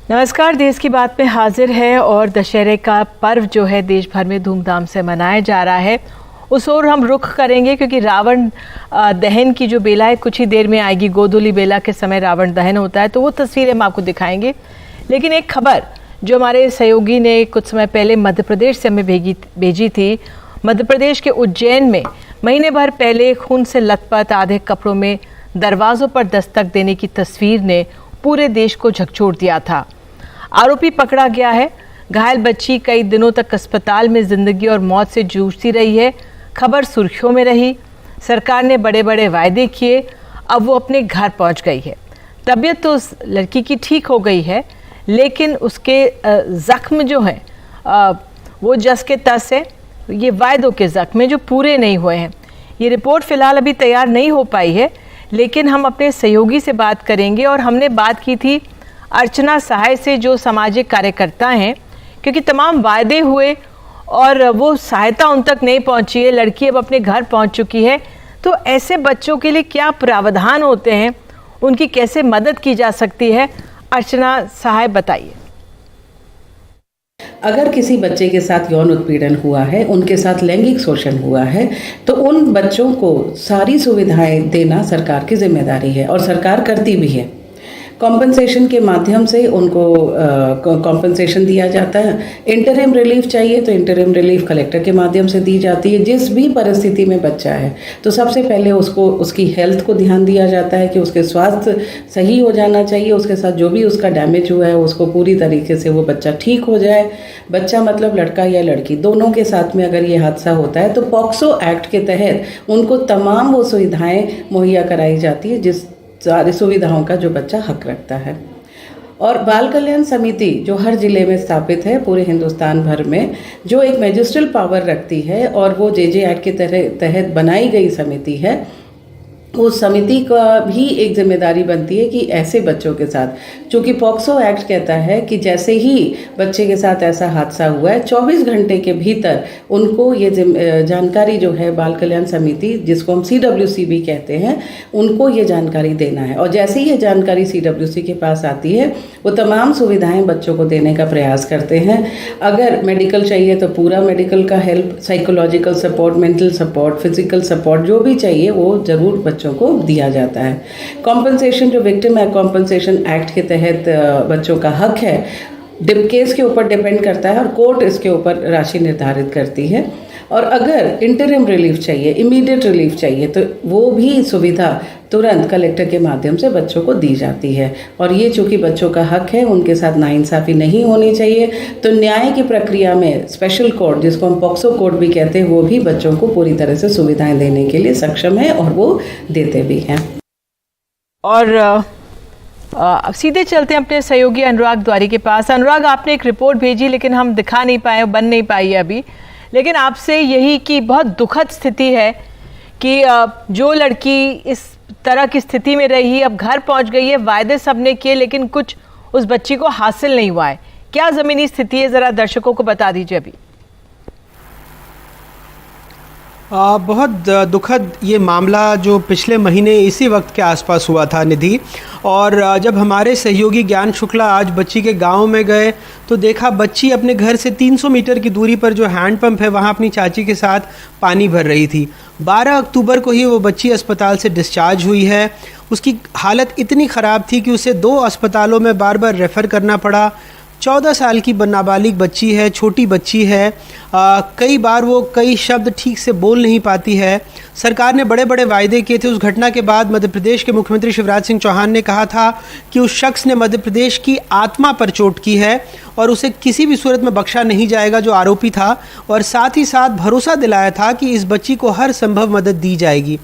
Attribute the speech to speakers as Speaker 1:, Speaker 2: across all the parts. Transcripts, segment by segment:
Speaker 1: नमस्कार। देश की बात में हाजिर है और दशहरे का पर्व जो है देश भर में धूमधाम से मनाया जा रहा है। उस ओर हम रुख करेंगे क्योंकि रावण दहन की जो बेला है कुछ ही देर में आएगी। गोधूली बेला के समय रावण दहन होता है, तो वो तस्वीरें हम आपको दिखाएंगे। लेकिन एक खबर जो हमारे सहयोगी ने कुछ समय पहले मध्य प्रदेश से हमें भेजी थी। मध्य प्रदेश के उज्जैन में महीने भर पहले खून से लथपथ आधे कपड़ों में दरवाज़ों पर दस्तक देने की तस्वीर ने पूरे देश को झकझोर दिया था। आरोपी पकड़ा गया है। घायल बच्ची कई दिनों तक अस्पताल में जिंदगी और मौत से जूझती रही है। खबर सुर्खियों में रही। सरकार ने बड़े बड़े वायदे किए, अब वो अपने घर पहुंच गई है। तबीयत तो उस लड़की की ठीक हो गई है, लेकिन उसके ज़ख्म जो हैं वो जस के तस है। ये वायदों के ज़ख्म हैं जो पूरे नहीं हुए हैं। ये रिपोर्ट फ़िलहाल अभी तैयार नहीं हो पाई है, लेकिन हम अपने सहयोगी से बात करेंगे। और हमने बात की थी अर्चना सहाय से, जो सामाजिक कार्यकर्ता हैं, क्योंकि तमाम वायदे हुए और वो सहायता उन तक नहीं पहुंची है। लड़की अब अपने घर पहुंच चुकी है। तो ऐसे बच्चों के लिए क्या प्रावधान होते हैं, उनकी कैसे मदद की जा सकती है? अर्चना सहाय, बताइए।
Speaker 2: अगर किसी बच्चे के साथ यौन उत्पीड़न हुआ है, उनके साथ लैंगिक शोषण हुआ है, तो उन बच्चों को सारी सुविधाएं देना सरकार की जिम्मेदारी है और सरकार करती भी है। कॉम्पनसेशन के माध्यम से उनको कॉम्पनसेशन दिया जाता है। इंटरिम रिलीफ चाहिए तो इंटरिम रिलीफ कलेक्टर के माध्यम से दी जाती है। जिस भी परिस्थिति में बच्चा है तो सबसे पहले उसको उसकी हेल्थ को ध्यान दिया जाता है कि उसके स्वास्थ्य सही हो जाना चाहिए। उसके साथ जो भी उसका डैमेज हुआ है उसको पूरी तरीके से वो बच्चा ठीक हो जाए। बच्चा मतलब लड़का या लड़की दोनों के साथ में अगर ये हादसा होता है तो पॉक्सो एक्ट के तहत उनको तमाम वो सुविधाएँ मुहैया कराई जाती है जिस सारी सुविधाओं का जो बच्चा हक रखता है। और बाल कल्याण समिति जो हर जिले में स्थापित है पूरे हिंदुस्तान भर में, जो एक मैजिस्ट्रल पावर रखती है और वो जे एक्ट के तहत बनाई गई समिति है, उस समिति का भी एक जिम्मेदारी बनती है कि ऐसे बच्चों के साथ, चूँकि पॉक्सो एक्ट कहता है कि जैसे ही बच्चे के साथ ऐसा हादसा हुआ है 24 घंटे के भीतर उनको ये जानकारी जो है बाल कल्याण समिति, जिसको हम CWC भी कहते हैं, उनको ये जानकारी देना है। और जैसे ही ये जानकारी CWC के पास आती है वो तमाम सुविधाएं बच्चों को देने का प्रयास करते हैं। अगर मेडिकल चाहिए तो पूरा मेडिकल का help, psychological support, mental support, physical support जो भी चाहिए वो ज़रूर बच्चों को दिया जाता है। कॉम्पनसेशन जो विक्टिम कॉम्पनसेशन एक्ट के तहत बच्चों का हक है, केस के ऊपर डिपेंड करता है और कोर्ट इसके ऊपर राशि निर्धारित करती है। और अगर इंटरिम रिलीफ चाहिए, इमीडिएट रिलीफ चाहिए, तो वो भी सुविधा तुरंत कलेक्टर के माध्यम से बच्चों को दी जाती है। और ये चूँकि बच्चों का हक है, उनके साथ नाइंसाफ़ी नहीं होनी चाहिए, तो न्याय की प्रक्रिया में स्पेशल कोर्ट, जिसको हम पॉक्सो कोर्ट भी कहते हैं, वो भी बच्चों को पूरी तरह से सुविधाएं देने के लिए सक्षम है और वो देते भी हैं।
Speaker 1: और सीधे चलते हैं अपने सहयोगी अनुराग द्वारी के पास। अनुराग, आपने एक रिपोर्ट भेजी लेकिन हम दिखा नहीं पाए, बन नहीं पाई है अभी। लेकिन आपसे यही कि बहुत दुखद स्थिति है कि जो लड़की इस तरह की स्थिति में रही, अब घर पहुंच गई है। वायदे सबने किए लेकिन कुछ उस बच्ची को हासिल नहीं हुआ है। क्या ज़मीनी स्थिति है, ज़रा दर्शकों को बता दीजिए अभी।
Speaker 3: बहुत दुखद ये मामला जो पिछले महीने इसी वक्त के आसपास हुआ था, निधि। और जब हमारे सहयोगी ज्ञान शुक्ला आज बच्ची के गांव में गए तो देखा बच्ची अपने घर से 300 मीटर की दूरी पर जो हैंडपंप है वहां अपनी चाची के साथ पानी भर रही थी। 12 अक्टूबर को ही वो बच्ची अस्पताल से डिस्चार्ज हुई है। उसकी हालत इतनी ख़राब थी कि उसे 2 अस्पतालों में बार बार रेफ़र करना पड़ा। 14 साल की नाबालिग बच्ची है, छोटी बच्ची है। कई बार वो कई शब्द ठीक से बोल नहीं पाती है। सरकार ने बड़े बड़े वायदे किए थे। उस घटना के बाद मध्य प्रदेश के मुख्यमंत्री शिवराज सिंह चौहान ने कहा था कि उस शख्स ने मध्य प्रदेश की आत्मा पर चोट की है और उसे किसी भी सूरत में बख्शा नहीं जाएगा, जो आरोपी था। और साथ ही साथ भरोसा दिलाया था कि इस बच्ची को हर संभव मदद दी जाएगी।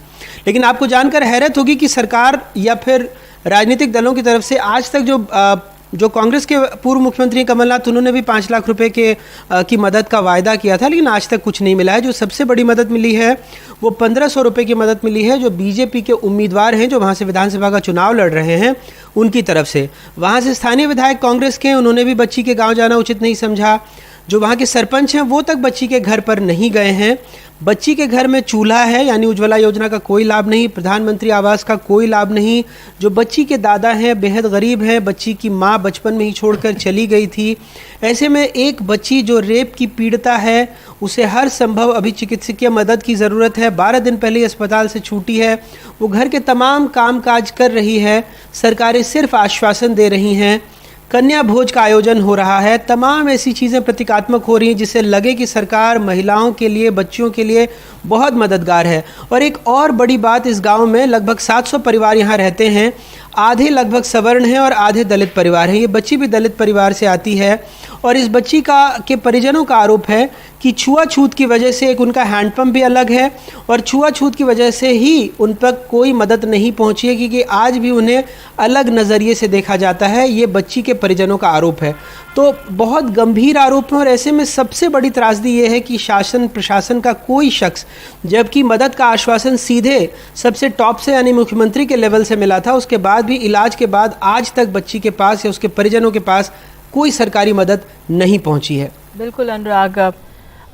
Speaker 3: लेकिन आपको जानकर हैरत होगी कि सरकार या फिर राजनीतिक दलों की तरफ से आज तक जो कांग्रेस के पूर्व मुख्यमंत्री कमलनाथ, उन्होंने भी 5 लाख रुपए की मदद का वायदा किया था, लेकिन आज तक कुछ नहीं मिला है। जो सबसे बड़ी मदद मिली है वो 1500 रुपये की मदद मिली है, जो बीजेपी के उम्मीदवार हैं जो वहाँ से विधानसभा का चुनाव लड़ रहे हैं उनकी तरफ से। वहाँ से स्थानीय विधायक कांग्रेस के, उन्होंने भी बच्ची के गाँव जाना उचित नहीं समझा। जो वहाँ के सरपंच हैं वो तक बच्ची के घर पर नहीं गए हैं। बच्ची के घर में चूल्हा है यानी उज्ज्वला योजना का कोई लाभ नहीं, प्रधानमंत्री आवास का कोई लाभ नहीं। जो बच्ची के दादा हैं बेहद गरीब हैं, बच्ची की माँ बचपन में ही छोड़कर चली गई थी। ऐसे में एक बच्ची जो रेप की पीड़िता है उसे हर संभव अभी चिकित्सकीय मदद की ज़रूरत है। 12 दिन पहले अस्पताल से छूटी है, वो घर के तमाम काम काज कर रही है, सरकारें सिर्फ आश्वासन दे रही हैं। कन्या भोज का आयोजन हो रहा है, तमाम ऐसी चीज़ें प्रतीकात्मक हो रही हैं जिससे लगे कि सरकार महिलाओं के लिए, बच्चियों के लिए बहुत मददगार है। और एक और बड़ी बात, इस गांव में लगभग 700 परिवार यहाँ रहते हैं, आधे लगभग सवर्ण हैं और आधे दलित परिवार हैं। ये बच्ची भी दलित परिवार से आती है और इस बच्ची के परिजनों का आरोप है कि छुआछूत की वजह से एक उनका हैंडपंप भी अलग है और छुआछूत की वजह से ही उन पर कोई मदद नहीं पहुंची है, क्योंकि आज भी उन्हें अलग नज़रिए से देखा जाता है। ये बच्ची के परिजनों का आरोप है। तो बहुत गंभीर आरोप है और ऐसे में सबसे बड़ी त्रासदी ये है कि शासन प्रशासन का कोई शख्स, जबकि मदद का आश्वासन सीधे सबसे टॉप से यानी मुख्यमंत्री के लेवल से मिला था, उसके बाद भी इलाज के बाद आज तक बच्ची के पास या उसके परिजनों के पास कोई सरकारी मदद नहीं पहुंची है।
Speaker 1: बिल्कुल अनुराग,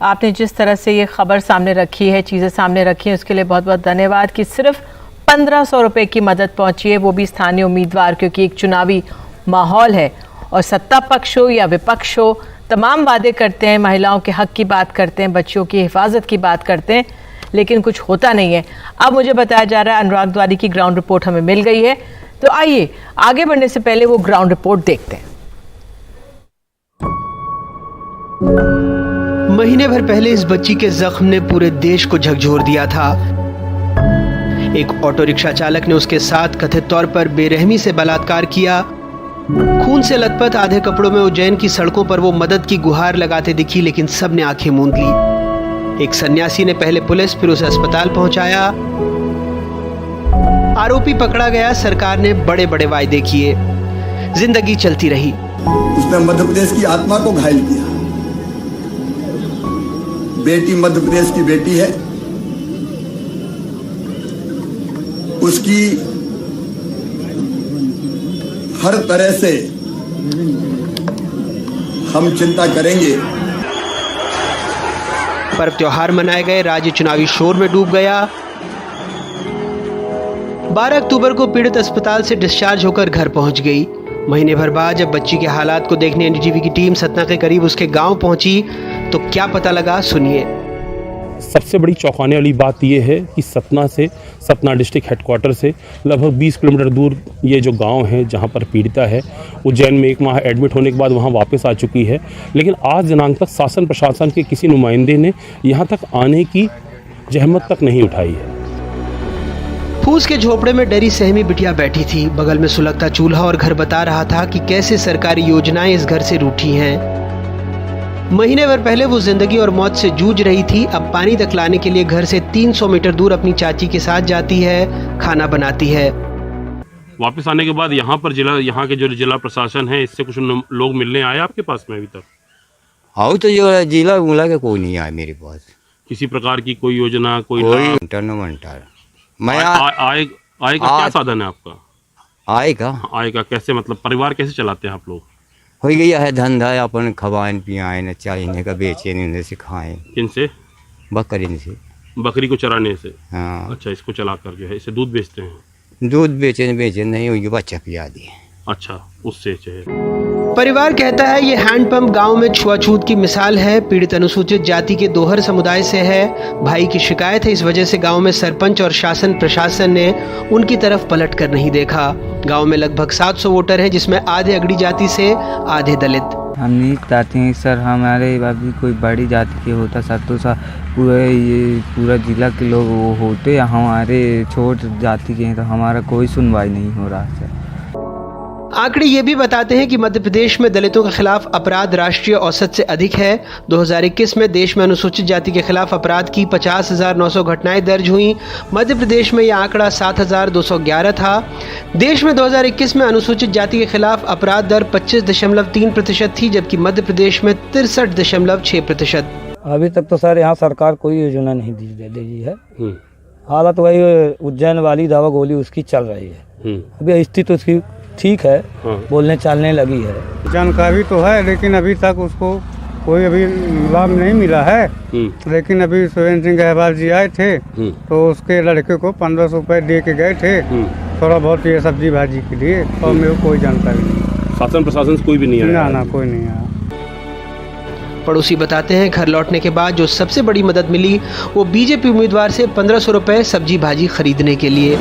Speaker 1: आपने जिस तरह से ये खबर सामने रखी है, चीज़ें सामने रखी हैं, उसके लिए बहुत बहुत धन्यवाद। कि सिर्फ 1500 रुपये की मदद पहुंची है, वो भी स्थानीय उम्मीदवार, क्योंकि एक चुनावी माहौल है और सत्ता पक्ष हो या विपक्ष हो, तमाम वादे करते हैं, महिलाओं के हक की बात करते हैं, बच्चियों की हिफाजत की बात करते हैं, लेकिन कुछ होता नहीं है। अब मुझे बताया जा रहा है अनुराग द्वारी की ग्राउंड रिपोर्ट हमें मिल गई है, तो आइए आगे बढ़ने से पहले वो ग्राउंड रिपोर्ट देखते हैं।
Speaker 3: महीने भर पहले इस बच्ची के जख्म ने पूरे देश को झकझोर दिया था। एक ऑटो रिक्शा चालक ने उसके साथ कथित तौर पर बेरहमी से बलात्कार किया। खून से लथपथ आधे कपड़ों में उज्जैन की सड़कों पर वो मदद की गुहार लगाते दिखी, लेकिन सबने आंखें मूंद ली। एक सन्यासी ने पहले पुलिस फिर उसे अस्पताल पहुंचाया। आरोपी पकड़ा गया, सरकार ने बड़े बड़े वायदे किए, जिंदगी चलती रही।
Speaker 4: उसने मध्य प्रदेश की आत्मा को घायल किया। बेटी मध्य प्रदेश की बेटी है, उसकी हर तरह से हम चिंता करेंगे।
Speaker 3: पर्व त्योहार मनाए गए, राज्य चुनावी शोर में डूब गया। 12 अक्टूबर को पीड़ित अस्पताल से डिस्चार्ज होकर घर पहुंच गई। महीने भर बाद जब बच्ची के हालात को देखने एनडीटीवी की टीम सतना के करीब उसके गांव पहुंची तो क्या पता लगा, सुनिए।
Speaker 5: सबसे बड़ी चौंकाने वाली बात यह है कि सतना डिस्ट्रिक्ट हेडक्वार्टर से लगभग 20 किलोमीटर दूर ये जो गांव है जहां पर पीड़िता है, उज्जैन में 1 माह एडमिट होने के बाद वहां वापस आ चुकी है, लेकिन आज दिनांक तक शासन प्रशासन के किसी नुमाइंदे ने यहां तक आने की जहमत तक नहीं उठाई है।
Speaker 3: फूस के झोपड़े में डरी सहमी बिटिया बैठी थी। बगल में सुलगता चूल्हा और घर बता रहा था कि कैसे सरकारी योजनाएं इस घर से रूठी हैं। महीने भर पहले वो जिंदगी और मौत से जूझ रही थी, अब पानी तक लाने के लिए घर से 300 मीटर दूर अपनी चाची के साथ जाती है, खाना बनाती है।
Speaker 5: वापस आने के बाद यहाँ के जो जिला प्रशासन है, इससे कुछ लोग मिलने आए आपके पास में अभी तक?
Speaker 6: हाँ, तो जो जिला उला के कोई नहीं आया मेरे पास।
Speaker 5: किसी प्रकार की कोई योजना, कोई
Speaker 6: मैं
Speaker 5: आय का क्या साधन है आपका?
Speaker 6: आय का
Speaker 5: कैसे, मतलब परिवार कैसे चलाते हैं आप लोग?
Speaker 6: हो गया है धंधा, अपन खवान पियाए न चाहिए का बेचे नहीं से खाएं।
Speaker 5: किनसे?
Speaker 6: बकरी से।
Speaker 5: बकरी को चराने से?
Speaker 6: हाँ।
Speaker 5: अच्छा, इसको चलाकर जो है इसे दूध बेचते हैं?
Speaker 6: दूध बेचे नहीं हुई, बच्चा पिया दिए।
Speaker 5: अच्छा, उससे चाहिए।
Speaker 3: परिवार कहता है ये हैंडपंप गांव में छुआछूत की मिसाल है। पीड़ित अनुसूचित जाति के दोहर समुदाय से है। भाई की शिकायत है, इस वजह से गांव में सरपंच और शासन प्रशासन ने उनकी तरफ पलट कर नहीं देखा। गांव में लगभग 700 वोटर हैं, जिसमें आधे अगड़ी जाति से, आधे दलित।
Speaker 7: हम नहीं चाहते हैं सर, हमारे अभी कोई बड़ी जाति के होता सर तो सर पूरा जिला के लोग वो होते, हमारे छोट जाति के हैं तो हमारा कोई सुनवाई नहीं हो रहा सर।
Speaker 3: आंकड़े ये भी बताते हैं कि मध्य प्रदेश में दलितों के खिलाफ अपराध राष्ट्रीय औसत से अधिक है। 2021 में देश में अनुसूचित जाति के खिलाफ अपराध की 50,900 घटनाएं दर्ज हुई। मध्य प्रदेश में यह आंकड़ा 7,211 था। देश में 2021 में अनुसूचित जाति के खिलाफ अपराध दर 25.3% थी, जबकि मध्य प्रदेश में 63.6%।
Speaker 8: अभी तक तो सर यहाँ सरकार कोई योजना नहीं दे रही है। हालत वही उज्जैन वाली दवा गोली उसकी चल रही है। अभी स्थिति उसकी ठीक है, बोलने चालने लगी है।
Speaker 9: जानकारी तो है, लेकिन अभी तक उसको कोई अभी लाभ नहीं मिला है, लेकिन अभी सुरेंद्र सिंह गहवाल जी आए थे तो उसके लड़के को 1500 रुपये दे के गए थे, थोड़ा बहुत ये सब्जी भाजी के लिए, और मेरे को कोई जानकारी नहीं।
Speaker 5: शासन प्रशासन से कोई भी नहीं आया?
Speaker 9: ना कोई नहीं आया।
Speaker 3: पड़ोसी बताते हैं घर लौटने के बाद जो सबसे बड़ी मदद मिली वो बीजेपी उम्मीदवार से 1500 रुपये सब्जी भाजी खरीदने के लिए।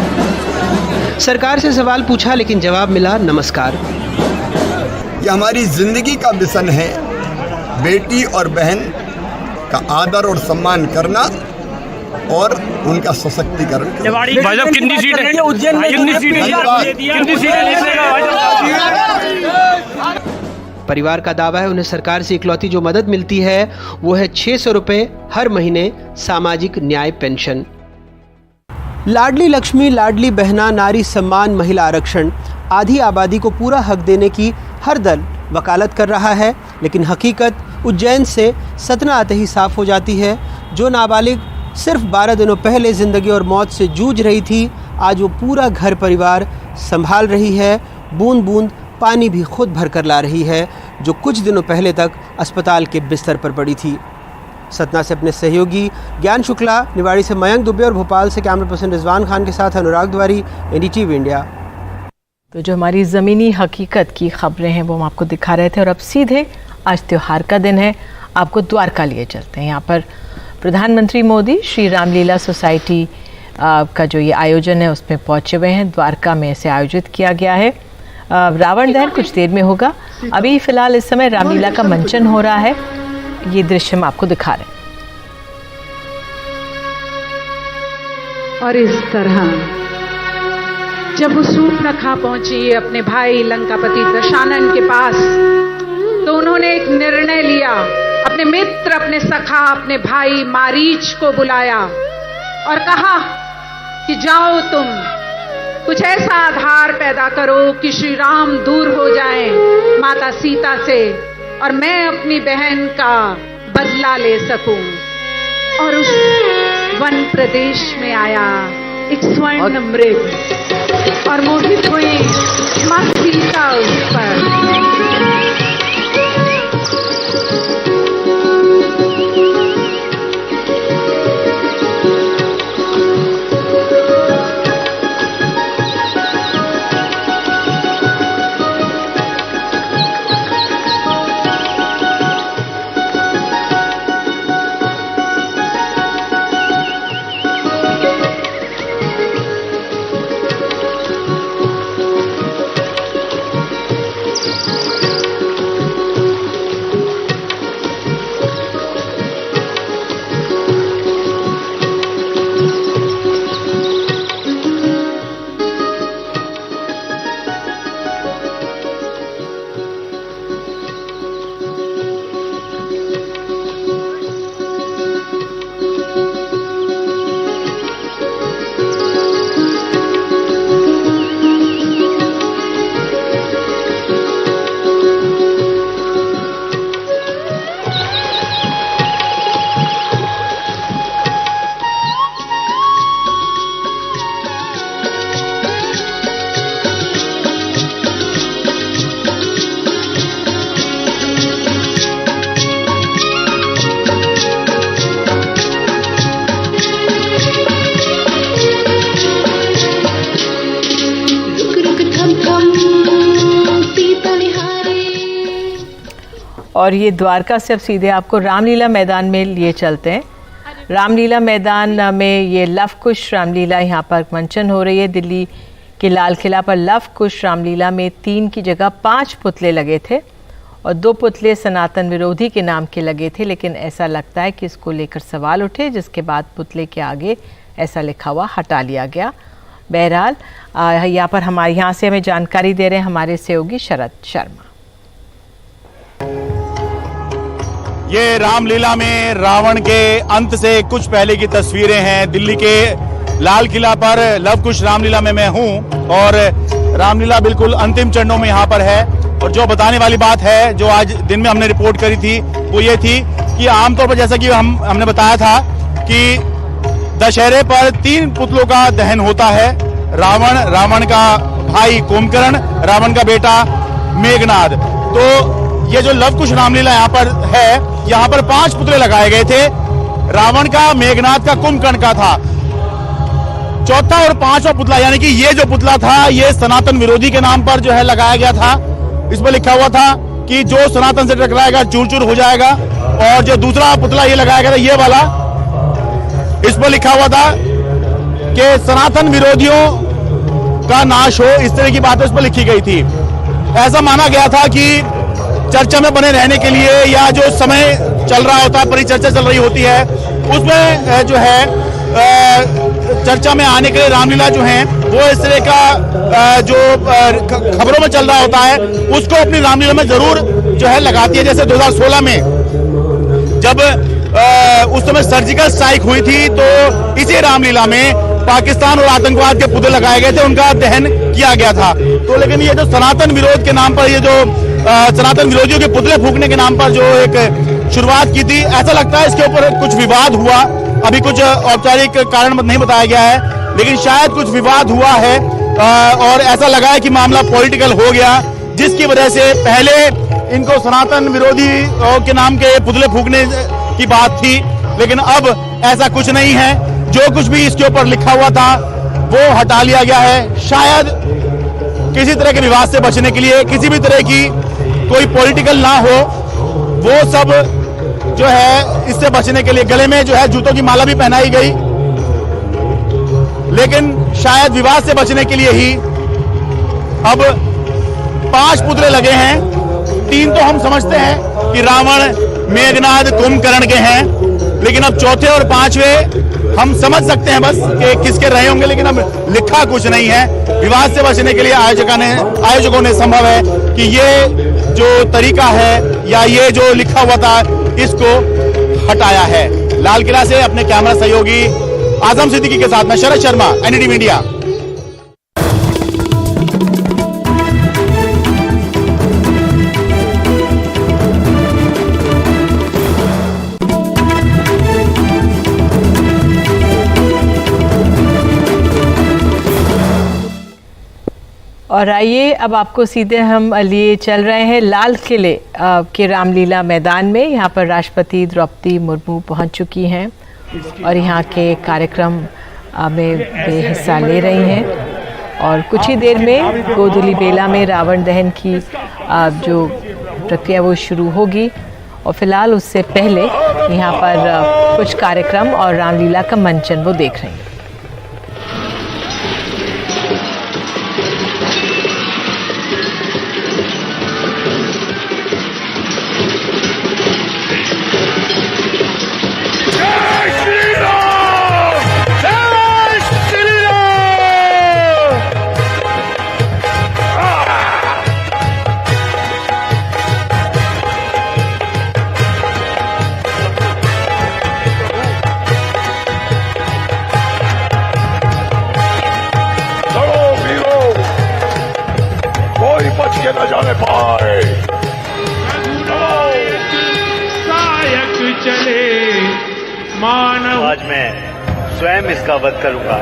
Speaker 3: सरकार से सवाल पूछा लेकिन जवाब मिला नमस्कार।
Speaker 4: ये हमारी जिंदगी का मिशन है, बेटी और बहन का आदर और सम्मान करना और उनका सशक्तिकरण करना।
Speaker 5: भाई साहब कितनी सीट है? कितनी सीट है?
Speaker 3: परिवार का दावा है उन्हें सरकार से इकलौती जो मदद मिलती है वो है 600 रुपये हर महीने सामाजिक न्याय पेंशन। लाडली लक्ष्मी, लाडली बहना, नारी सम्मान, महिला आरक्षण आधी आबादी को पूरा हक देने की हर दल वकालत कर रहा है, लेकिन हकीकत उज्जैन से सतना आते ही साफ हो जाती है। जो नाबालिग सिर्फ 12 दिनों पहले ज़िंदगी और मौत से जूझ रही थी, आज वो पूरा घर परिवार संभाल रही है, बूंद बूंद पानी भी खुद भर कर ला रही है, जो कुछ दिनों पहले तक अस्पताल के बिस्तर पर पड़ी थी। सतना से अपने सहयोगी ज्ञान शुक्ला, निवाड़ी से मयंक दुबे और भोपाल से कैमरा पर्सन रिजवान खान के साथ अनुराग द्वारी, एनडीटीवी इंडिया।
Speaker 1: तो जो हमारी ज़मीनी हकीकत की खबरें हैं वो हम आपको दिखा रहे थे, और अब सीधे आज त्यौहार का दिन है, आपको द्वारका लिए चलते हैं। यहाँ पर प्रधानमंत्री मोदी श्री रामलीला सोसाइटी का जो ये आयोजन है उसमें पहुँचे हुए हैं। द्वारका में इसे आयोजित किया गया है। रावण दहन कुछ देर में होगा। अभी फ़िलहाल इस समय रामलीला का मंचन हो रहा है, ये दृश्य हम आपको दिखा रहे हैं।
Speaker 10: और इस तरह जब वो सूर्पनखा पहुंची अपने भाई लंकापति दशानन के पास, तो उन्होंने एक निर्णय लिया, अपने मित्र, अपने सखा, अपने भाई मारीच को बुलाया और कहा कि जाओ तुम कुछ ऐसा आधार पैदा करो कि श्री राम दूर हो जाएं माता सीता से और मैं अपनी बहन का बदला ले सकूं। और उस वन प्रदेश में आया एक स्वर्ण मृग और मोहित हुए मां सीता उस पर।
Speaker 1: और ये द्वारका से अब सीधे आपको रामलीला मैदान में लिए चलते हैं। रामलीला मैदान में ये लव कुश रामलीला यहाँ पर मंचन हो रही है। दिल्ली के लाल किला पर लव कुश रामलीला में 3 की जगह 5 पुतले लगे थे और 2 पुतले सनातन विरोधी के नाम के लगे थे, लेकिन ऐसा लगता है कि इसको लेकर सवाल उठे, जिसके बाद पुतले के आगे ऐसा लिखा हुआ हटा लिया गया। बहरहाल यहाँ पर हमारे यहाँ से हमें जानकारी दे रहे हैं हमारे सहयोगी शरद शर्मा।
Speaker 11: ये रामलीला में रावण के अंत से कुछ पहले की तस्वीरें हैं। दिल्ली के लाल किला पर लव कुश रामलीला में मैं हूं और रामलीला बिल्कुल अंतिम चरणों में यहाँ पर है। और जो बताने वाली बात है, जो आज दिन में हमने रिपोर्ट करी थी, वो ये थी कि आमतौर पर जैसा कि हमने बताया था कि दशहरे पर 3 पुतलों का दहन होता है। रावण, रावण का भाई कुंभकर्ण, रावण का बेटा मेघनाद। तो ये जो लव कुश रामलीला यहाँ पर है, यहाँ पर 5 पुतले लगाए गए थे। रावण का, मेघनाद का, कुंभकर्ण का था। चौथा और 5वां पुतला, यानी कि ये जो पुतला था ये सनातन विरोधी के नाम पर जो है लगाया गया था। इस पर लिखा हुआ था कि जो सनातन से टकराएगा चूर चूर हो जाएगा। और जो दूसरा पुतला ये लगाया गया था, ये वाला, इस पर लिखा हुआ था कि सनातन विरोधियों का नाश हो, इस तरह की बातें उस पर लिखी गई थी। ऐसा माना गया था कि चर्चा में बने रहने के लिए या जो समय चल रहा होता है, परिचर्चा चल रही होती है, उसमें जो है चर्चा में आने के लिए रामलीला जो है वो इस तरह का जो खबरों में चल रहा होता है उसको अपनी रामलीला में जरूर जो है लगाती है। जैसे 2016 में जब उस समय सर्जिकल स्ट्राइक हुई थी तो इसी रामलीला में पाकिस्तान और आतंकवाद के पुतले लगाए गए थे, उनका दहन किया गया था। तो लेकिन ये जो सनातन विरोध के नाम पर, ये जो सनातन विरोधियों के पुतले फूंकने के नाम पर जो एक शुरुआत की थी, ऐसा लगता है इसके ऊपर कुछ विवाद हुआ। अभी कुछ औपचारिक कारण नहीं बताया गया है, लेकिन शायद कुछ विवाद हुआ है और ऐसा लगा है कि मामला पॉलिटिकल हो गया, जिसकी वजह से पहले इनको सनातन विरोधी के नाम के पुतले फूंकने की बात थी, लेकिन अब ऐसा कुछ नहीं है। जो कुछ भी इसके ऊपर लिखा हुआ था वो हटा लिया गया है, शायद किसी तरह के विवाद से बचने के लिए, किसी भी तरह की कोई पॉलिटिकल ना हो, वो सब जो है इससे बचने के लिए गले में जो है जूतों की माला भी पहनाई गई, लेकिन शायद विवाद से बचने के लिए ही अब 5 पुतले लगे हैं। 3 तो हम समझते हैं कि रावण, मेघनाद, कुंभकर्ण के हैं, लेकिन अब चौथे और 5वें हम समझ सकते हैं बस कि किसके रहे होंगे, लेकिन अब लिखा कुछ नहीं है। विवाद से बचने के लिए आयोजकों ने संभव है कि ये जो तरीका है या ये जो लिखा हुआ था इसको हटाया है। लाल किला से अपने कैमरा सहयोगी आजम सिद्दीकी के साथ मैं शरद शर्मा, एनडीटीवी मीडिया।
Speaker 1: और आइए अब आपको सीधे हम लिए चल रहे हैं लाल किले के रामलीला मैदान में। यहाँ पर राष्ट्रपति द्रौपदी मुर्मू पहुँच चुकी हैं और यहाँ के कार्यक्रम में वे हिस्सा ले रही हैं। और कुछ ही देर में गोधुली बेला में रावण दहन की जो प्रक्रिया वो शुरू होगी। और फिलहाल उससे पहले यहाँ पर कुछ कार्यक्रम और रामलीला का मंचन वो देख रहे हैं।
Speaker 12: आज मैं स्वयं इसका वध करूंगा।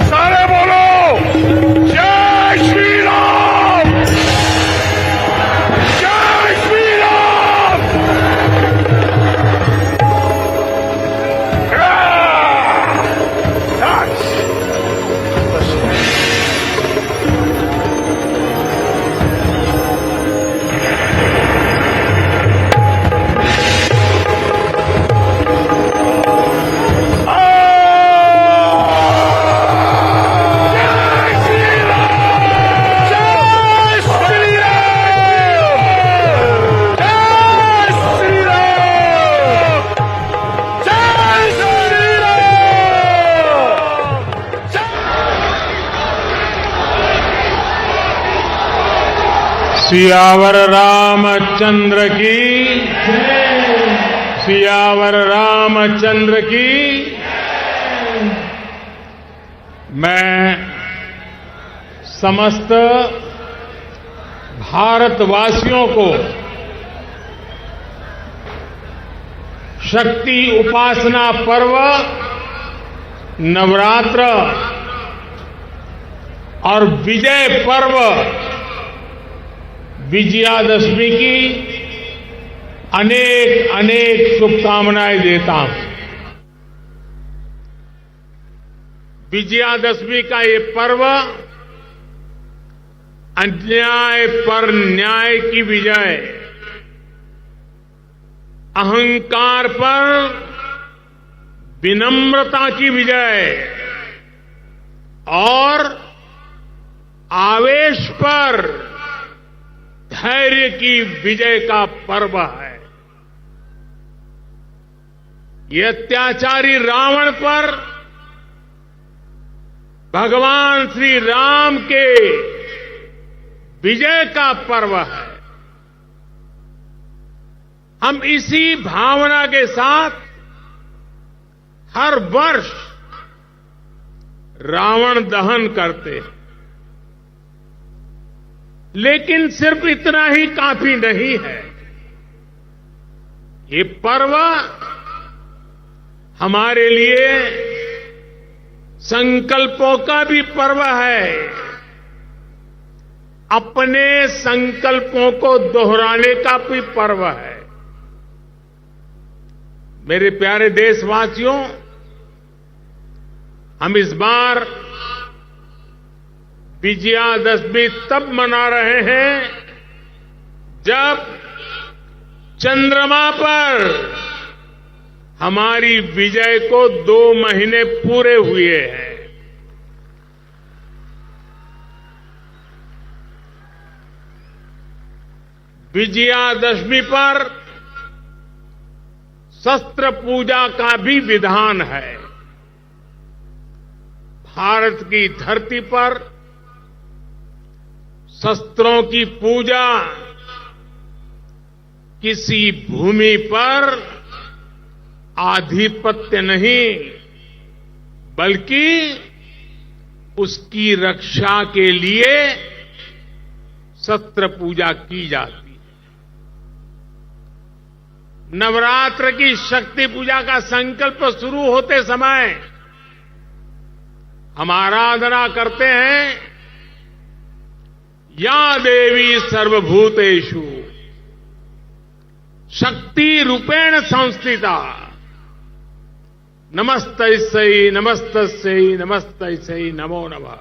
Speaker 13: सारे बोलो जय श्री राम, जय श्री राम।
Speaker 14: सियावर रामचंद्र की, सियावर रामचंद्र की। मैं समस्त भारतवासियों को शक्ति उपासना पर्व नवरात्र और विजय पर्व विजयादशमी की अनेक अनेक शुभकामनाएं देता हूं। विजयादशमी का ये पर्व अन्याय पर न्याय की विजय, अहंकार पर विनम्रता की विजय और आवेश पर धैर्य की विजय का पर्व है। ये अत्याचारी रावण पर भगवान श्री राम के विजय का पर्व है। हम इसी भावना के साथ हर वर्ष रावण दहन करते हैं, लेकिन सिर्फ इतना ही काफी नहीं है। ये पर्व हमारे लिए संकल्पों का भी पर्व है। अपने संकल्पों को दोहराने का भी पर्व है। मेरे प्यारे देशवासियों, हम इस बार विजयादशमी तब मना रहे हैं जब चंद्रमा पर हमारी विजय को 2 महीने पूरे हुए हैं। विजयादशमी पर शस्त्र पूजा का भी विधान है। भारत की धरती पर शस्त्रों की पूजा किसी भूमि पर आधिपत्य नहीं, बल्कि उसकी रक्षा के लिए शस्त्र पूजा की जाती है। नवरात्र की शक्ति पूजा का संकल्प शुरू होते समय हम आराधना करते हैं, या देवी सर्वभूतेषु शक्ति रूपेण संस्थिता नमस्तस्यै नमस्तस्यै नमस्तस्यै नमो नमः।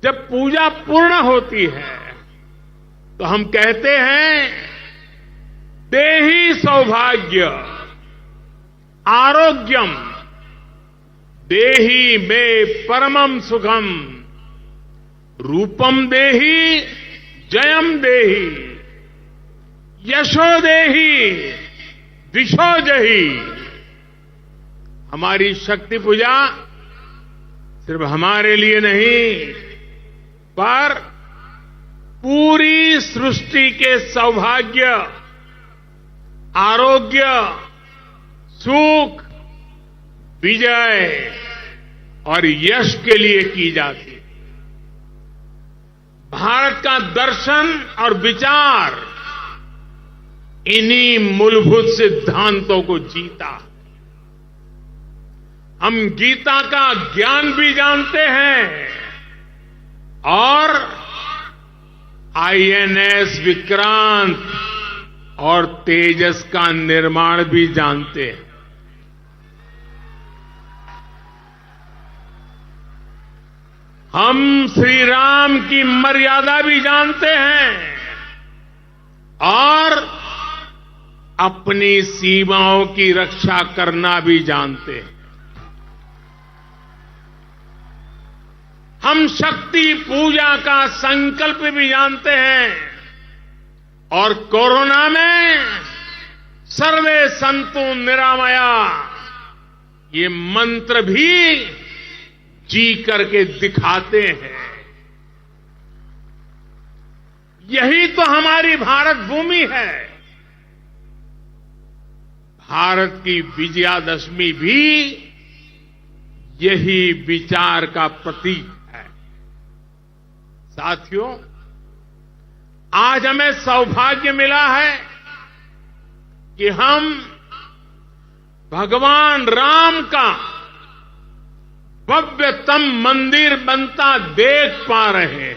Speaker 14: जब पूजा पूर्ण होती है तो हम कहते हैं, देहि सौभाग्य आरोग्यम देहि मे परमम सुखम रूपम देहि जयम देहि यशो देहि दिशो जहि। हमारी शक्ति पूजा सिर्फ हमारे लिए नहीं, पर पूरी सृष्टि के सौभाग्य, आरोग्य, सुख, विजय और यश के लिए की जाती है। भारत का दर्शन और विचार इन्हीं मूलभूत सिद्धांतों को जीता। हम गीता का ज्ञान भी जानते हैं और आईएनएस विक्रांत और तेजस का निर्माण भी जानते हैं। हम श्री राम की मर्यादा भी जानते हैं और अपनी सीमाओं की रक्षा करना भी जानते हैं। हम शक्ति पूजा का संकल्प भी जानते हैं और कोरोना में सर्वे संतु निरामया ये मंत्र भी जी करके दिखाते हैं। यही तो हमारी भारत भूमि है। भारत की विजयादशमी भी यही विचार का प्रतीक है। साथियों, आज हमें सौभाग्य मिला है कि हम भगवान राम का भव्यतम मंदिर बनता देख पा रहे हैं।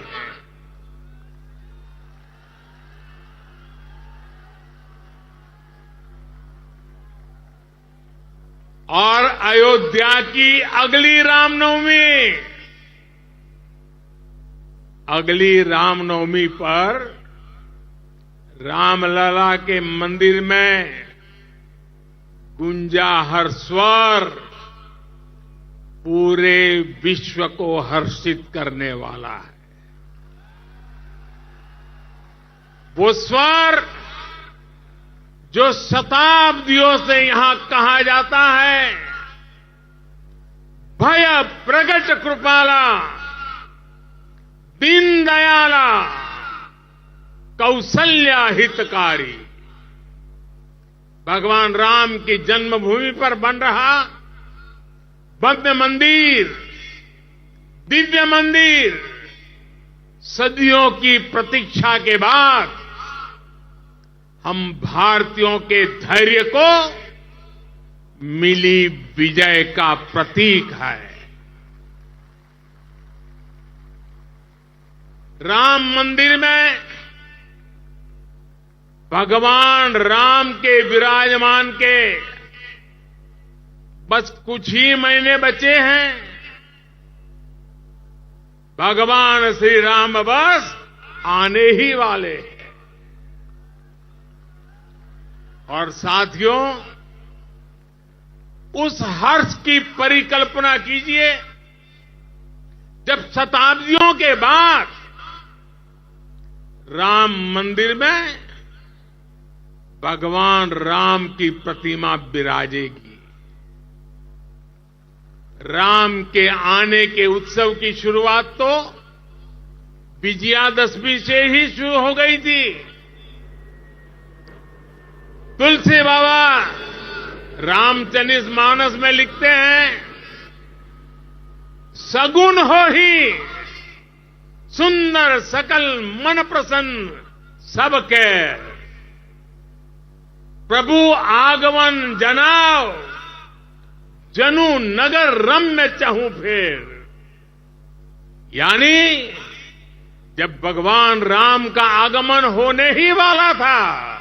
Speaker 14: और अयोध्या की अगली रामनवमी पर रामलला के मंदिर में गूंजा हर स्वर पूरे विश्व को हर्षित करने वाला है। वो स्वर जो शताब्दियों से यहां कहा जाता है, भय प्रगट कृपाला दीन दयाला कौशल्या हितकारी। भगवान राम की जन्मभूमि पर बन रहा भव्य मंदिर, दिव्य मंदिर, सदियों की प्रतीक्षा के बाद हम भारतीयों के धैर्य को मिली विजय का प्रतीक है। राम मंदिर में भगवान राम के विराजमान के बस कुछ ही महीने बचे हैं। भगवान श्री राम बस आने ही वाले हैं। और साथियों, उस हर्ष की परिकल्पना कीजिए जब शताब्दियों के बाद राम मंदिर में भगवान राम की प्रतिमा विराजेगी। राम के आने के उत्सव की शुरुआत तो विजयादशमी से ही शुरू हो गई थी। तुलसी बाबा रामचरित मानस में लिखते हैं, सगुन हो ही सुंदर सकल मन प्रसन्न सबके, प्रभु आगमन जनाओ जनु नगर रम्य चहु फेर। यानी जब भगवान राम का आगमन होने ही वाला था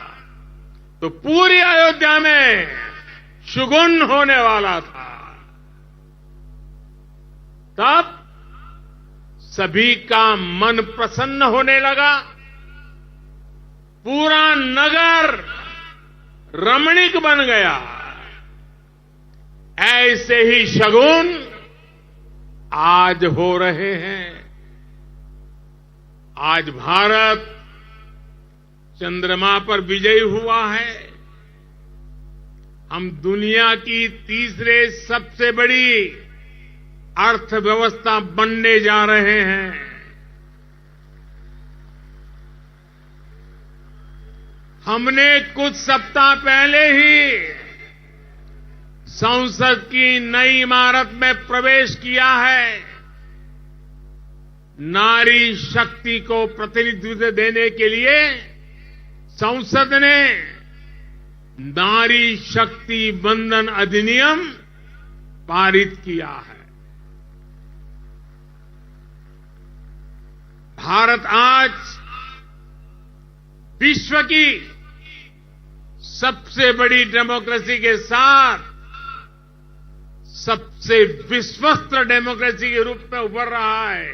Speaker 14: तो पूरी अयोध्या में शुगुन होने वाला था। तब सभी का मन प्रसन्न होने लगा, पूरा नगर रमणीक बन गया। ऐसे ही शगुन आज हो रहे हैं। आज भारत चंद्रमा पर विजयी हुआ है। हम दुनिया की तीसरे सबसे बड़ी अर्थव्यवस्था बनने जा रहे हैं। हमने कुछ सप्ताह पहले ही संसद की नई इमारत में प्रवेश किया है। नारी शक्ति को प्रतिनिधित्व देने के लिए संसद ने नारी शक्ति बंधन अधिनियम पारित किया है। भारत आज विश्व की सबसे बड़ी डेमोक्रेसी के साथ सबसे विश्वस्त डेमोक्रेसी के रूप में उभर रहा है।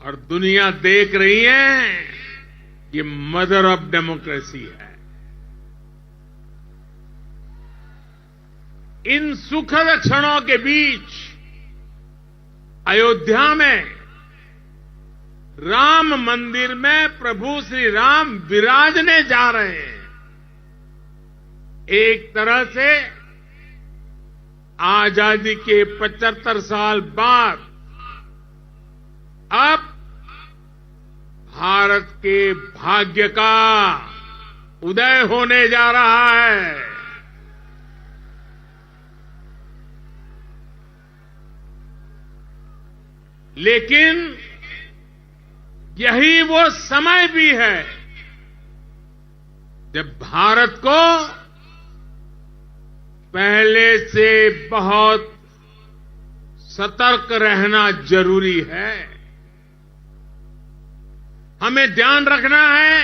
Speaker 14: और दुनिया देख रही है कि मदर ऑफ डेमोक्रेसी है। इन सुखद क्षणों के बीच अयोध्या में राम मंदिर में प्रभु श्री राम विराजने जा रहे हैं। एक तरह से आजादी के 75 साल बाद अब भारत के भाग्य का उदय होने जा रहा है। लेकिन यही वो समय भी है जब भारत को पहले से बहुत सतर्क रहना जरूरी है। हमें ध्यान रखना है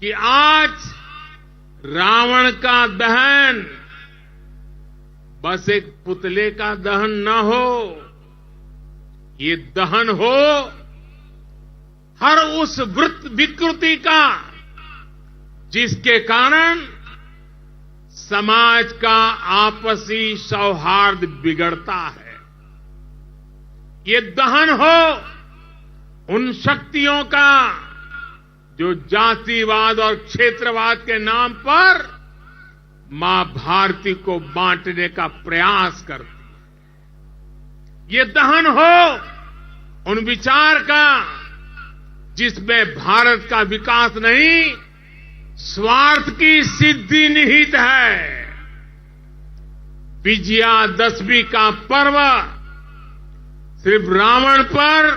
Speaker 14: कि आज रावण का दहन बस एक पुतले का दहन न हो, ये दहन हो हर उस विकृति का जिसके कारण समाज का आपसी सौहार्द बिगड़ता है। ये दहन हो उन शक्तियों का जो जातिवाद और क्षेत्रवाद के नाम पर मां भारती को बांटने का प्रयास करती है। ये दहन हो उन विचार का जिसमें भारत का विकास नहीं, स्वार्थ की सिद्धि निहित है। विजयादशमी का पर्व सिर्फ रावण पर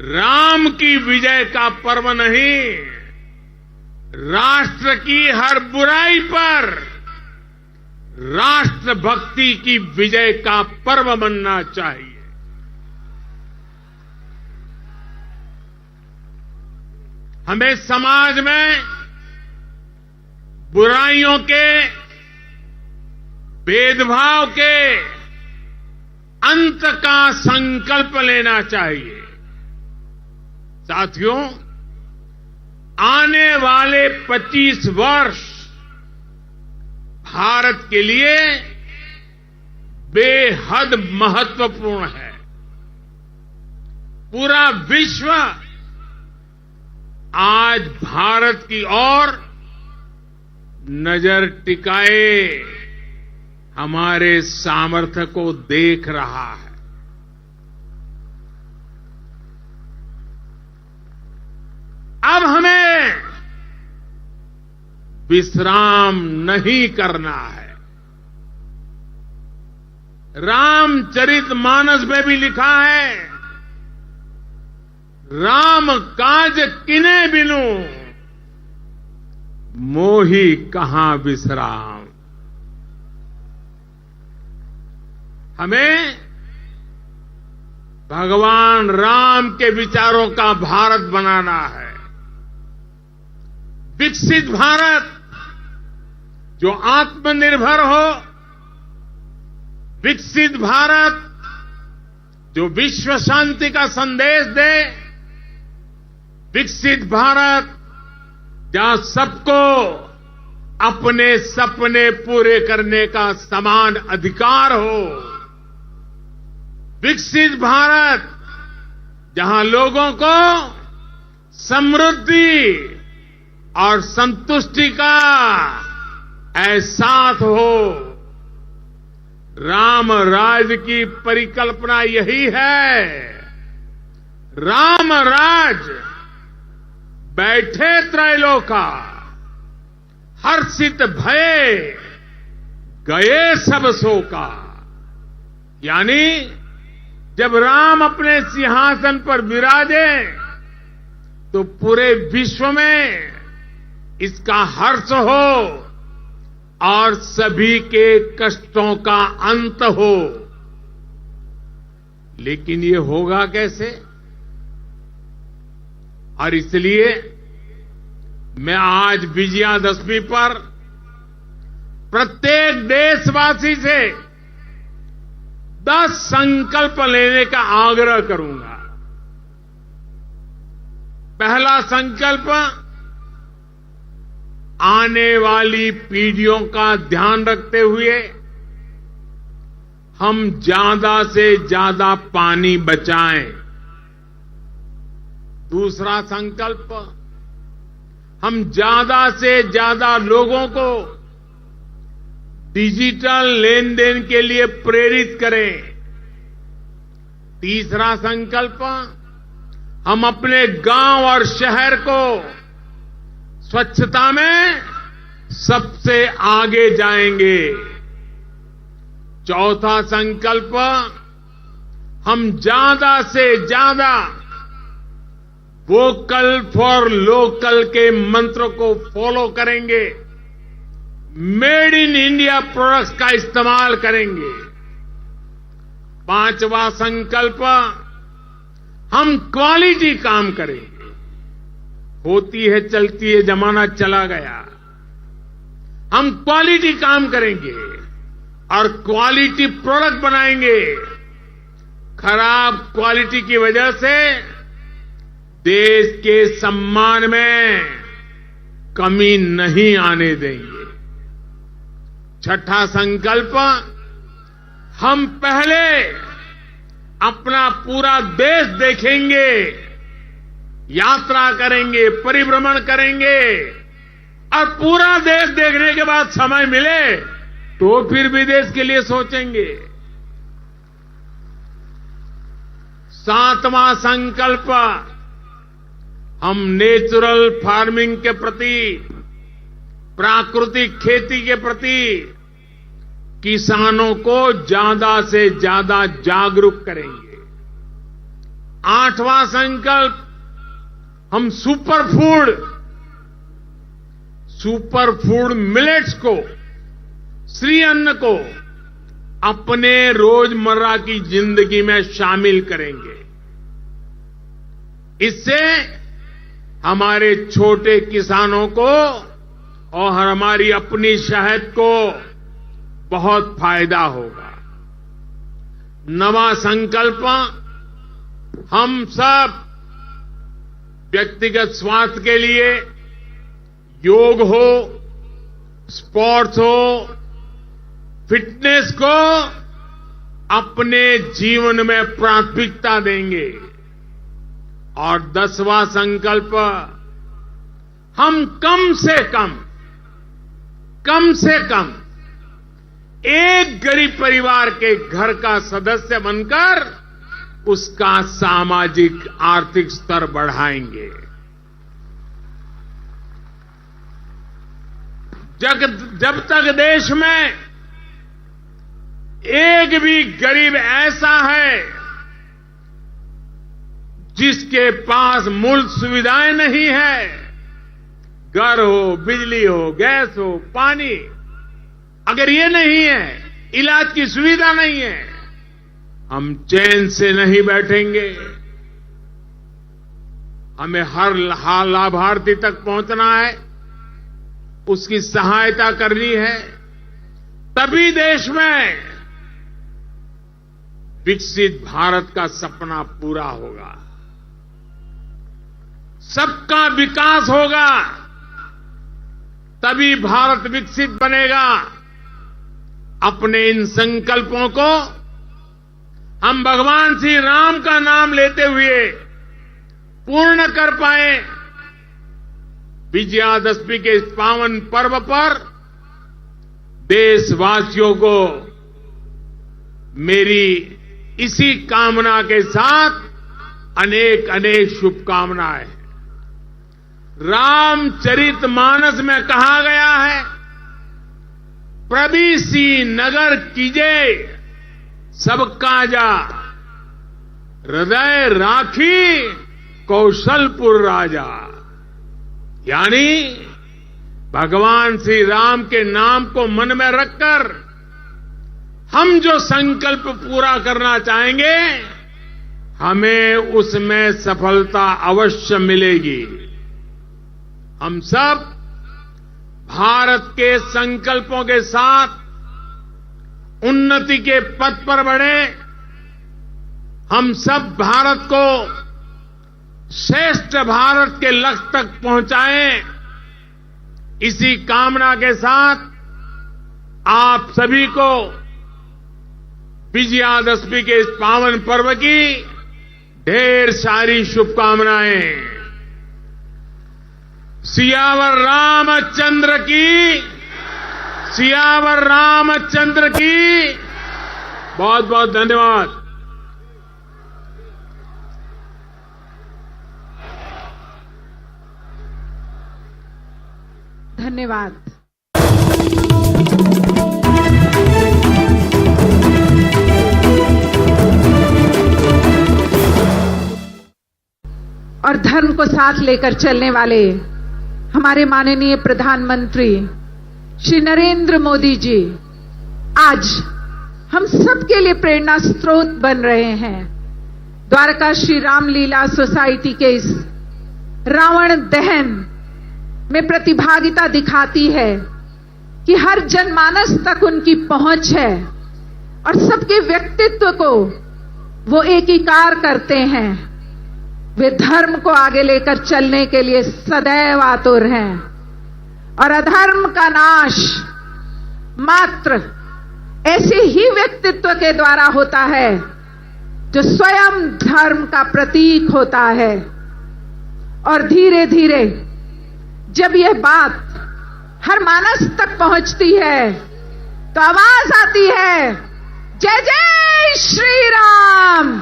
Speaker 14: राम की विजय का पर्व नहीं, राष्ट्र की हर बुराई पर राष्ट्रभक्ति की विजय का पर्व बनना चाहिए। हमें समाज में बुराइयों के, भेदभाव के अंत का संकल्प लेना चाहिए। साथियों, आने वाले 25 वर्ष भारत के लिए बेहद महत्वपूर्ण है। पूरा विश्व आज भारत की ओर नजर टिकाए हमारे सामर्थ्य को देख रहा है। अब हमें विश्राम नहीं करना है। रामचरितमानस में भी लिखा है, राम काज किने बिनु मोही कहां विश्राम। हमें भगवान राम के विचारों का भारत बनाना है। विकसित भारत जो आत्मनिर्भर हो, विकसित भारत जो विश्व शांति का संदेश दे, विकसित भारत जहां सबको अपने सपने पूरे करने का समान अधिकार हो, विकसित भारत जहां लोगों को समृद्धि और संतुष्टि का एहसास हो। राम राज की परिकल्पना यही है। राम राज बैठे त्रैलोका, हर्षित भये गए सब शोका। यानी जब राम अपने सिंहासन पर विराजे तो पूरे विश्व में इसका हर्ष हो और सभी के कष्टों का अंत हो। लेकिन ये होगा कैसे? और इसलिए मैं आज विजयादशमी पर प्रत्येक देशवासी से 10 संकल्प लेने का आग्रह करूंगा। पहला संकल्प, आने वाली पीढ़ियों का ध्यान रखते हुए हम ज्यादा से ज्यादा पानी बचाएं। दूसरा संकल्प, हम ज्यादा से ज्यादा लोगों को डिजिटल लेन देन के लिए प्रेरित करें। तीसरा संकल्प, हम अपने गांव और शहर को स्वच्छता में सबसे आगे जाएंगे। चौथा संकल्प, हम ज्यादा से ज्यादा वोकल फॉर लोकल के मंत्र को फॉलो करेंगे, मेड इन इंडिया प्रोडक्ट्स का इस्तेमाल करेंगे। 5वां संकल्प, हम क्वालिटी काम करेंगे। होती है चलती है, जमाना चला गया। हम क्वालिटी काम करेंगे और क्वालिटी प्रोडक्ट बनाएंगे। खराब क्वालिटी की वजह से देश के सम्मान में कमी नहीं आने देंगे। 6ठा संकल्प, हम पहले अपना पूरा देश देखेंगे, यात्रा करेंगे, परिभ्रमण करेंगे और पूरा देश देखने के बाद समय मिले तो फिर विदेश के लिए सोचेंगे। 7वां संकल्प, हम नेचुरल फार्मिंग के प्रति, प्राकृतिक खेती के प्रति किसानों को ज्यादा से ज्यादा जागरूक करेंगे। 8वां संकल्प, हम सुपर फूड मिलेट्स को, श्री अन्न को अपने रोजमर्रा की जिंदगी में शामिल करेंगे। इससे हमारे छोटे किसानों को और हमारी अपनी शहद को बहुत फायदा होगा। 9वां संकल्प, हम सब व्यक्तिगत स्वास्थ्य के लिए योग हो, स्पोर्ट्स हो, फिटनेस को अपने जीवन में प्राथमिकता देंगे। और 10वां संकल्प, हम कम से कम एक गरीब परिवार के घर का सदस्य बनकर उसका सामाजिक आर्थिक स्तर बढ़ाएंगे। जब तक देश में एक भी गरीब ऐसा है जिसके पास मूल सुविधाएं नहीं है, घर हो, बिजली हो, गैस हो, पानी, अगर ये नहीं है, इलाज की सुविधा नहीं है, हम चैन से नहीं बैठेंगे। हमें हर लाभार्थी तक पहुंचना है, उसकी सहायता करनी है, तभी देश में विकसित भारत का सपना पूरा होगा, सबका विकास होगा, तभी भारत विकसित बनेगा। अपने इन संकल्पों को हम भगवान श्री राम का नाम लेते हुए पूर्ण कर पाए। विजयादशमी के इस पावन पर्व पर देशवासियों को मेरी इसी कामना के साथ अनेक अनेक शुभकामनाएं। रामचरितमानस में कहा गया है, प्रभीसी नगर कीजे सब काजा, हृदय राखी कौशलपुर राजा। यानी भगवान श्री राम के नाम को मन में रखकर हम जो संकल्प पूरा करना चाहेंगे, हमें उसमें सफलता अवश्य मिलेगी। हम सब भारत के संकल्पों के साथ उन्नति के पथ पर बढ़े। हम सब भारत को श्रेष्ठ भारत के लक्ष्य तक पहुंचाएं। इसी कामना के साथ आप सभी को विजयादशमी के इस पावन पर्व की ढेर सारी शुभकामनाएं। सियावर रामचंद्र की, सियावर रामचंद्र की। बहुत बहुत धन्यवाद।
Speaker 10: धन्यवाद। और और धर्म को साथ लेकर चलने वाले हमारे माननीय प्रधानमंत्री श्री नरेंद्र मोदी जी आज हम सबके लिए प्रेरणा स्रोत बन रहे हैं। द्वारका श्री रामलीला सोसाइटी के इस रावण दहन में प्रतिभागिता दिखाती है कि हर जनमानस तक उनकी पहुंच है और सबके व्यक्तित्व को वो एकीकार करते हैं। वे धर्म को आगे लेकर चलने के लिए सदैव आतुर हैं और अधर्म का नाश मात्र ऐसे ही व्यक्तित्व के द्वारा होता है जो स्वयं धर्म का प्रतीक होता है। और धीरे धीरे जब यह बात हर मानस तक पहुंचती है तो आवाज आती है, जय जय श्री राम,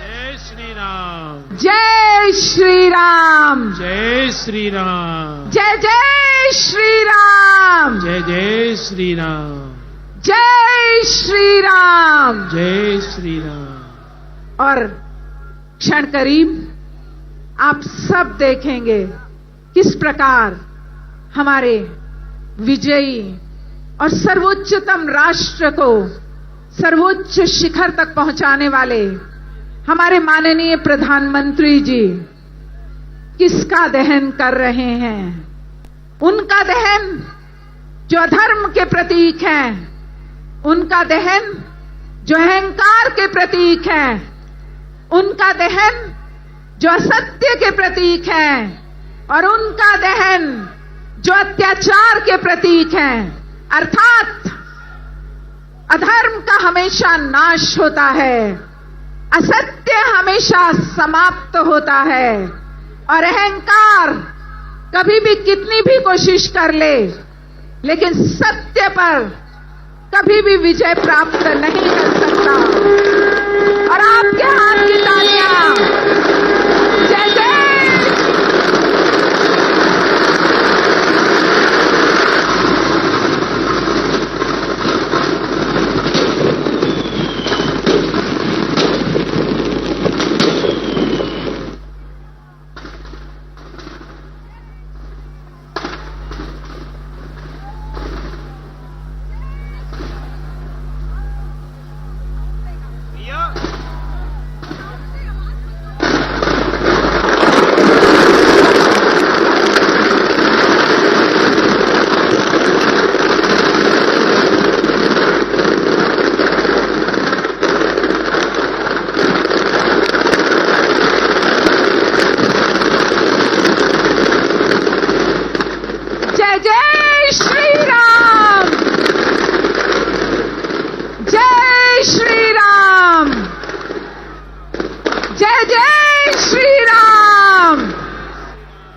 Speaker 14: जय श्री राम,
Speaker 10: जय श्री राम,
Speaker 14: जय श्री राम,
Speaker 10: जय जय श्री राम,
Speaker 14: जय जय श्री राम,
Speaker 10: जय श्री राम,
Speaker 14: जय श्री राम।
Speaker 10: और क्षण करीब आप सब देखेंगे किस प्रकार हमारे विजयी और सर्वोच्चतम राष्ट्र को सर्वोच्च शिखर तक पहुंचाने वाले हमारे माननीय प्रधानमंत्री जी किसका दहन कर रहे हैं। उनका दहन जो अधर्म के प्रतीक हैं, उनका दहन जो अहंकार के प्रतीक हैं, उनका दहन जो असत्य के प्रतीक हैं और उनका दहन जो अत्याचार के प्रतीक हैं। अर्थात अधर्म का हमेशा नाश होता है, असत्य हमेशा समाप्त होता है और अहंकार कभी भी कितनी भी कोशिश कर ले लेकिन सत्य पर कभी भी विजय प्राप्त नहीं कर सकता। और आपके हाथ की तालियां जय जय।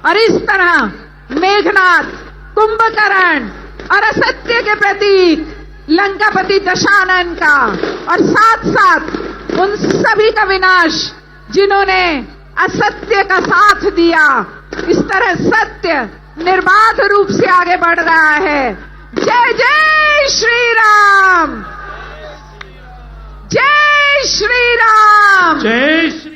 Speaker 10: और इस तरह मेघनाद, कुंभकर्ण और असत्य के प्रतीक लंकापति दशानन का और साथ साथ उन सभी का विनाश जिन्होंने असत्य का साथ दिया। इस तरह सत्य निर्बाध रूप से आगे बढ़ रहा है। जय जय श्री राम, जय श्री राम,
Speaker 14: जय श्री